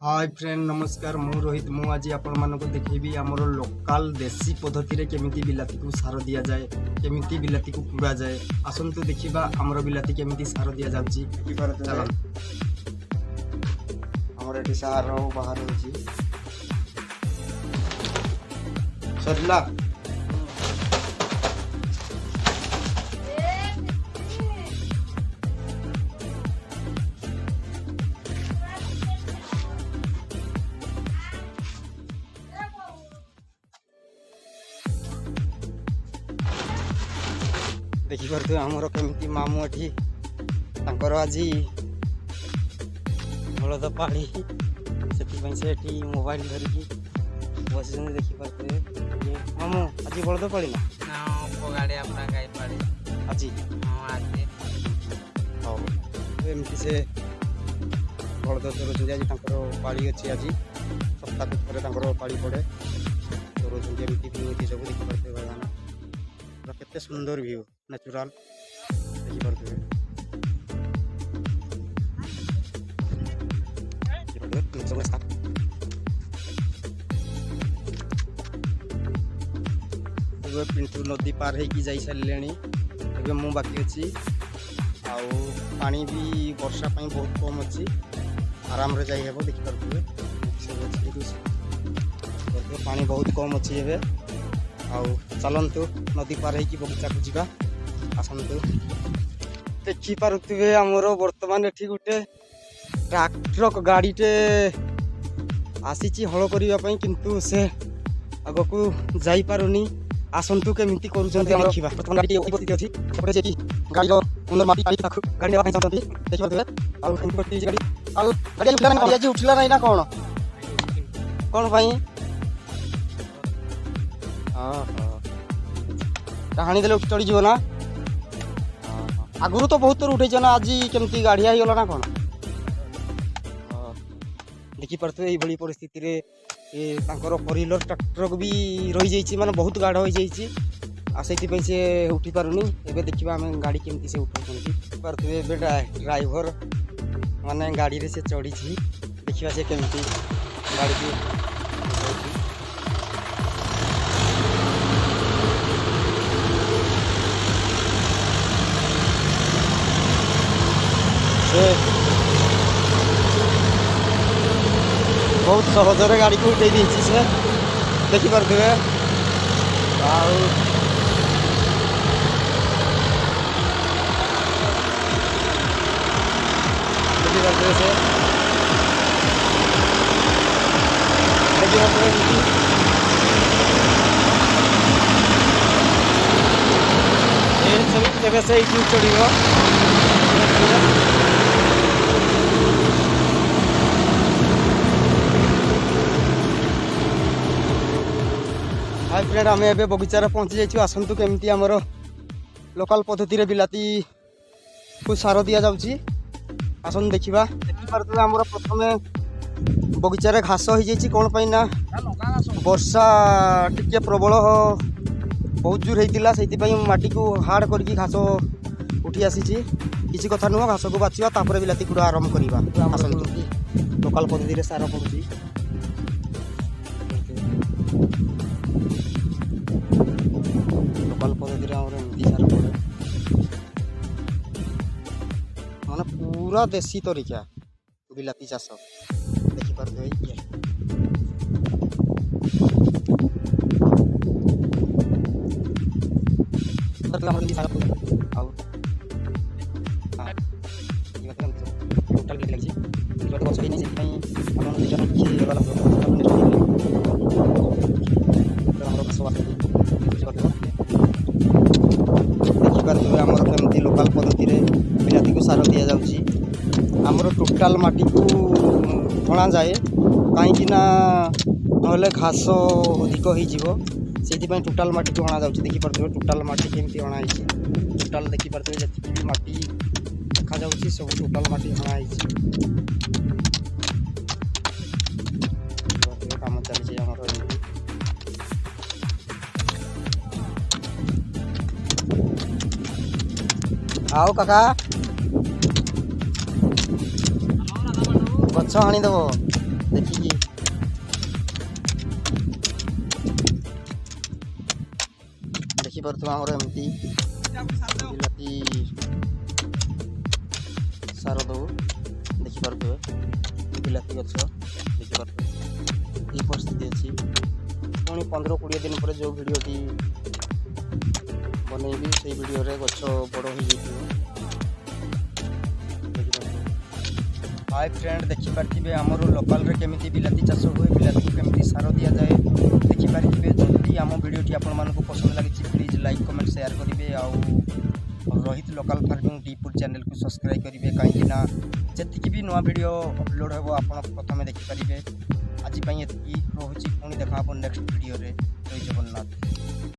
Hi friend नमस्कार मु रोहित मु आज आपण मानक देखिबी हमर लोकल देसी पद्धति रे केमिति बिलाती को सार दिया जाए केमिति बिलाती को पुरा जाए आसंतु देखिबा हमर बिलाती केमिति सार दिया जाउची चलो हमर एटी सार बाहर होची सरला देखिपे आमर केमी मामू एटी आज बलद पाड़ी से मोबाइल धरिकी बस देखिपे मामू आज बलद पाड़ी ना आज एमती से बलद चलुँच आज पाड़ी अच्छी आज सप्ताह पाड़ी पड़े चलुँच एमती सब देखिपे भाईमान केते सुंदर व्यू नेचुरल देखिपे पिंटू नदी पार हो जाई सारे मु बाकी अच्छी पानी भी वर्षा पाई बहुत कम अच्छी आराम रे जाई हेबो देखिपे पानी बहुत कम अच्छी एबे चलतु नदी पार हो बगीचा को जा आसतु देखिपे आमर बर्तमान ये गोटे ट्रैक्टर गाड़ीटे आसी हल करने किंतु से आग को जापारुनी आसतु केमी कर गाड़ी उठला ना कौन कौन हाणी दे चढ़ी जीव ना आगुरी तो बहुत उठे ना आज केमती गाड़िया हो गला ना कौन देखिपे ये परिस्थिति रे फोर व्हीलर ट्रैक्टर भी रही जाइए माने बहुत गाढ़ हो जाइए से उठी पारुनी एबे देखिबा आम गाड़ी केमती से उठाउछन्ती एबे ड्राइवर माने गाड़ी रे से चढ़ी देखिबा से केमती गाड़ी की बहुत सहजरे गाड़ी को उठे देती से देखिपे से चढ़ हाय फ्रेंड आम ए बगीचार पहुँची जाइए आसतु केमती आमर लोकल पद्धति बिलाती को सार दि जाऊँगी आसन देखा देखिपे आमर प्रथम बगीचार घास हो जाइए कौन पाई ना वर्षा टिके प्रबल बहुत जोर होता से माटी को हार्ड करके घास उठी आसी किसी कथा नुह घास को बाछा तापर बिलाती गुड़ा आरंभ करवा आसतु लोकल पद्धति सार पड़ुची लोकल पद्धति सार पड़े माने पूरा देसी तरीका बिलाती चाष देखिपे टोटाल लगी बस देखिपे आमर केमती लोकल पद्धति बिलाती को सार दि जाऊँगी आमर टोटाल माटी को हणा जाए कहीं ना घास अधिक हो टोटाल माटी को हणा जाऊँगी देखिपे टोटाल माटी केमती हणाई टोटाल देखिपे जी माटी देखा जाऊँगी सब टोटाल माटी हणाई काम चलती आओ काका गछ हाणीदेव ଦେଖିକି ଦେଖିପାରୁଥିବ ଆମର ଏମିତି ବିଲାତି ସାର ଦେଉ ଦେଖିପାରୁଥିବେ ବିଲାତି ଗଛ ଦେଖିପାରୁଥିବେ ଏହି ପରିସ୍ଥିତି ଅଛି। ପୁଣି 15-20 ଦିନ ପରେ ଯେଉଁ ଭିଡ଼ିଓଟି ବନେଇବି ସେଇ ଭିଡ଼ିଓରେ ଗଛ ବଡ଼ ହୋଇଯାଇଥିବ ଦେଖିପାରୁଥିବେ। ହାଇ ଫ୍ରେଣ୍ଡ ଦେଖିପାରିଥିବେ ଆମର ଲୋକାଲରେ କେମିତି ବିଲାତି ଚାଷ ହୁଏ, ବିଲାତିକୁ କେମିତି ସାର ଦିଆଯାଏ ଦେଖିପାରିଥିବେ। ଯଦି ଆମ ଭିଡ଼ିଓଟି ଆପଣମାନଙ୍କୁ ପସନ୍ଦ ଲାଗିଛି ପ୍ଲିଜ୍ ଲାଇକ୍ କମେଣ୍ଟ ସେୟାର କରିବେ। ଆଉ ରୋହିତ ଲୋକାଲ ଫାର୍ମିଂ ଡିପୁର ଚ୍ୟାନେଲକୁ ସବସ୍କ୍ରାଇବ୍ କରିବେ, କାହିଁକିନା ଯେତିକି ବି ନୂଆ ଭିଡ଼ିଓ ଅପଲୋଡ଼ ହେବ ଆପଣ ପ୍ରଥମେ ଦେଖିପାରିବେ। ଆଜି ପାଇଁ ଏତିକି ରହୁଛି, ପୁଣି ଦେଖା ହେବ ନେକ୍ସଟ ଭିଡ଼ିଓରେ। ଜୟ ଜଗନ୍ନାଥ।